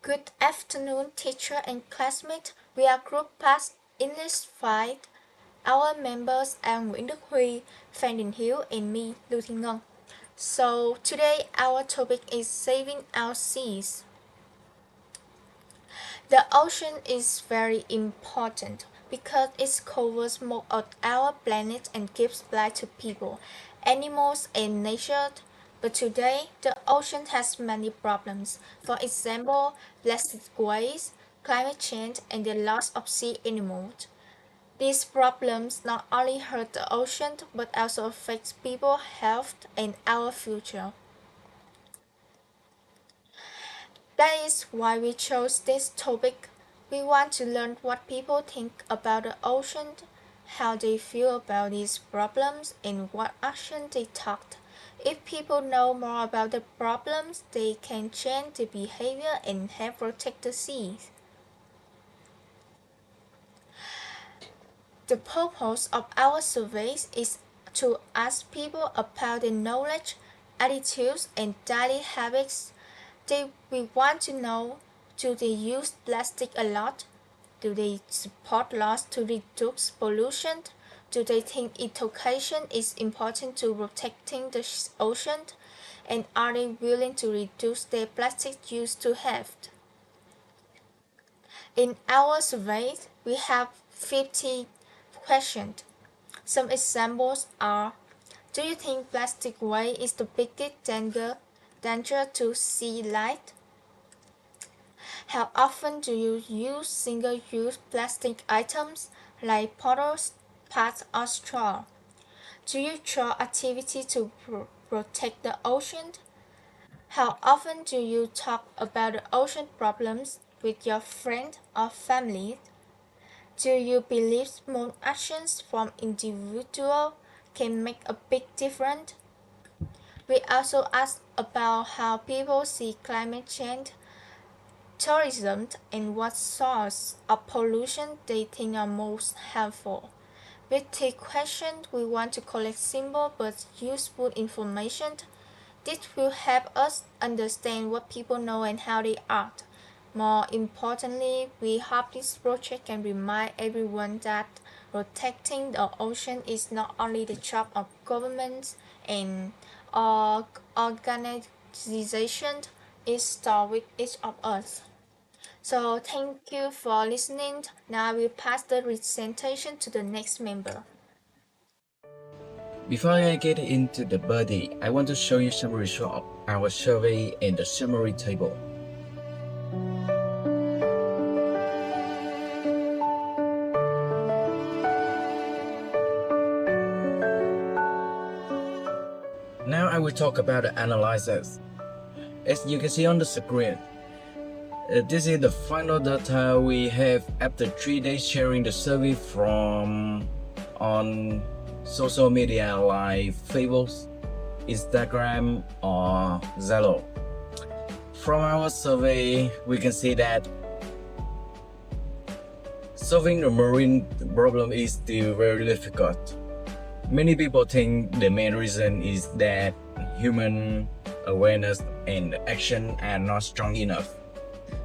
Good afternoon, teacher and classmates. We are Group Pass English 5. Our members are Nguyễn Đức Huy, Phan Đình Hiếu, and me, Lưu Thị Ngân. So today our topic is saving our seas. The ocean is very important because it covers most of our planet and gives life to people, animals, and nature. But today, the ocean has many problems. For example, plastic waste, climate change, and the loss of sea animals. These problems not only hurt the ocean but also affect people's health and our future. That is why we chose this topic. We want to learn what people think about the ocean, how they feel about these problems, and what action they took. If people know more about the problems, they can change their behavior and help protect the seas. The purpose of our surveys is to ask people about their knowledge, attitudes, and daily habits. We want to know, do they use plastic a lot? Do they support laws to reduce pollution? Do they think education is important to protecting the ocean? And are they willing to reduce their plastic use to have? In our survey, we have 50 questions. Some examples are: do you think plastic waste is the biggest danger to sea life? How often do you use single-use plastic items like bottles, pads, or straw? Do you try activity to protect the ocean? How often do you talk about the ocean problems with your friends or family? Do you believe small actions from individuals can make a big difference? We also ask about how people see climate change, tourism, and what sources of pollution they think are most harmful. With these questions, we want to collect simple but useful information. This will help us understand what people know and how they act. More importantly, we hope this project can remind everyone that protecting the ocean is not only the job of governments and organizations, it starts with each of us. So thank you for listening. Now I will pass the presentation to the next member. Before I get into the body, I want to show you some results of our survey and the summary table. Now I will talk about the analysis. As you can see on the screen, this is the final data we have after 3 days sharing the survey from on social media like Facebook, Instagram, or Zalo. From our survey, we can see that solving the marine problem is still very difficult. Many people think the main reason is that human awareness and action are not strong enough.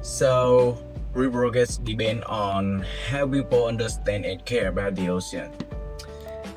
So, real progress depends on how people understand and care about the ocean.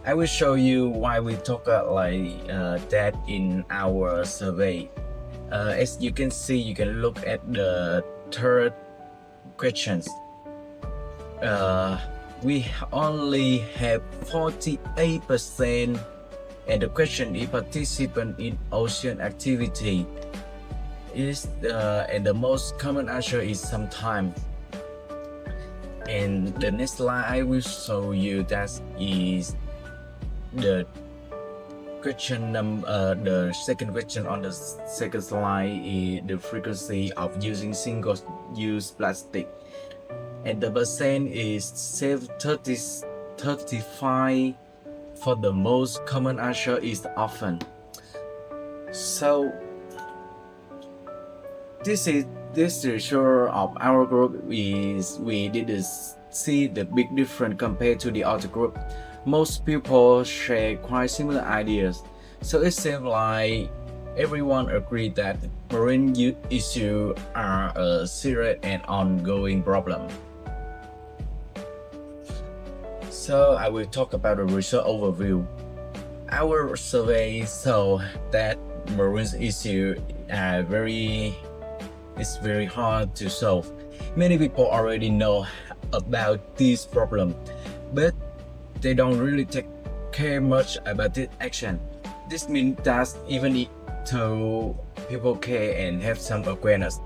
I will show you why we talk that in our survey. As you can see, you can look at the third questions. We only have 48%, and the question is participant in ocean activity is and the most common answer is sometimes. And the next slide I will show you that is the question the second question on the second slide is the frequency of using single-use plastic, and the percent is 35. For the most common answer is often. So this result of our group is we didn't see the big difference compared to the other group. Most people share quite similar ideas, so it seems like Everyone agreed that marine issues are a serious and ongoing problem. So I will talk about the result overview. Our survey saw that marine issues are it's very hard to solve. Many people already know about this problem, but they don't really care much about this action. This means that even though people care and have some awareness,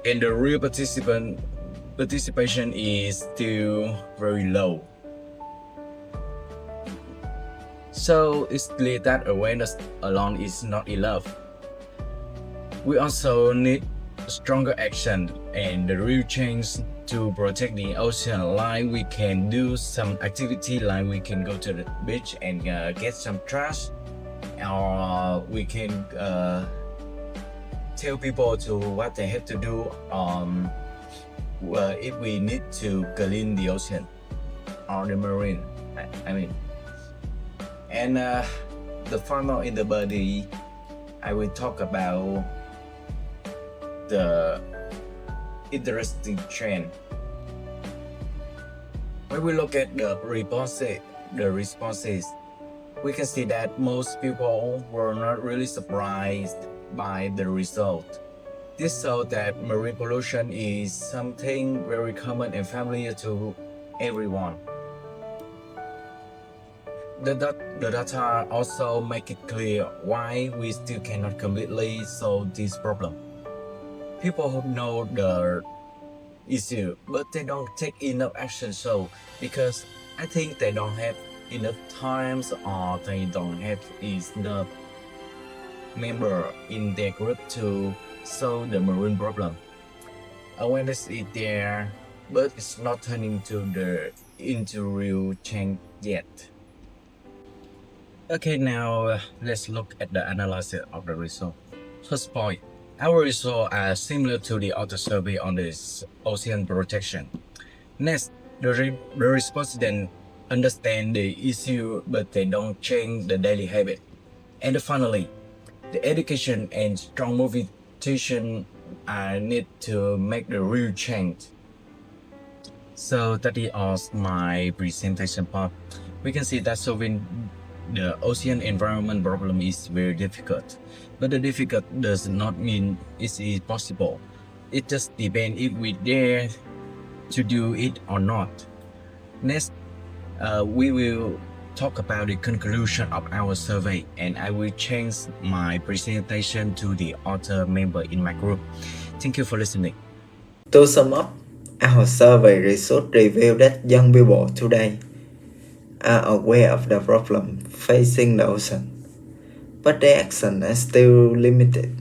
and the real participation is still very low. So it's clear that awareness alone is not enough. We also need stronger action and the real change to protect the ocean. Like we can do some activity, like we can go to the beach and get some trash, or we can tell people to what they have to do if we need to clean the ocean or the marine. I mean, and the final in the body, I will talk about the interesting trend. When we look at the responses, we can see that most people were not really surprised by the result. This shows that marine pollution is something very common and familiar to everyone. The data also make it clear why we still cannot completely solve this problem. People who know the issue, but they don't take enough action. So, because I think they don't have enough times or they don't have enough member in their group to solve the marine problem. Awareness is there, but it's not turning into real change yet. Okay, now let's look at the analysis of the result. First point. Our results are similar to the other survey on this ocean protection. Next, the respondents understand the issue, but they don't change the daily habit. And finally, the education and strong motivation are need to make the real change. So that is my presentation part. We can see that solving the ocean environment problem is very difficult, but the difficult does not mean it is possible. It just depends if we dare to do it or not. Next, we will talk about the conclusion of our survey, and I will change my presentation to the other member in my group. Thank you for listening. To sum up, our survey result revealed that young people today are aware of the problem facing the ocean, but their actions are still limited.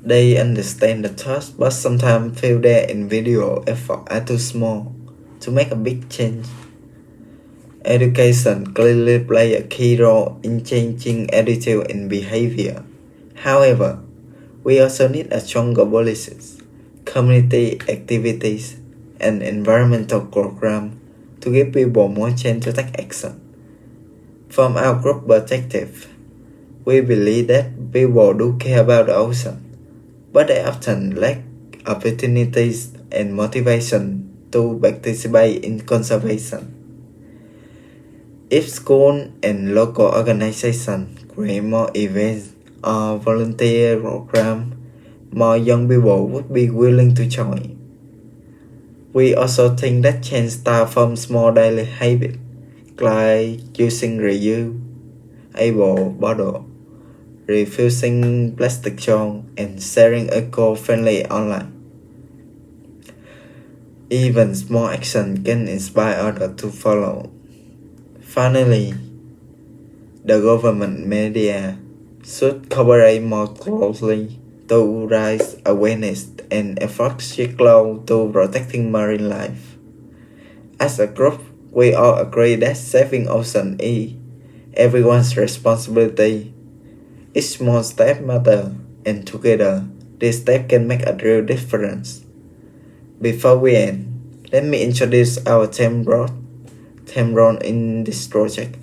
They understand the task, but sometimes feel their individual efforts are too small to make a big change. Education clearly plays a key role in changing attitude and behavior. However, we also need a stronger policies, community activities, and environmental programs to give people more chance to take action. From our group perspective, we believe that people do care about the ocean, but they often lack opportunities and motivation to participate in conservation. If schools and local organizations create more events or volunteer programs, more young people would be willing to join. We also think that change starts from small daily habits, like using reusable bottle, refusing plastic junk, and sharing eco-friendly online. Even small action can inspire others to follow. Finally, the government media should cooperate more closely to raise awareness and efforts close to protecting marine life. As a group, we all agree that saving ocean is everyone's responsibility. Each small step matters, and together, this step can make a real difference. Before we end, let me introduce our team role in this project.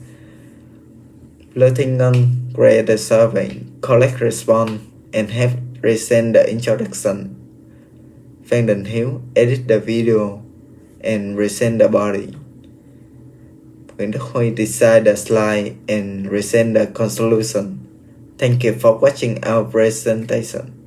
Lieutenant create the survey, collect response, and have resend the introduction. Fan Đình Hiếu edit the video and resend the body. Nguyễn Đức Huy design the slide and resend the conclusion. Thank you for watching our presentation.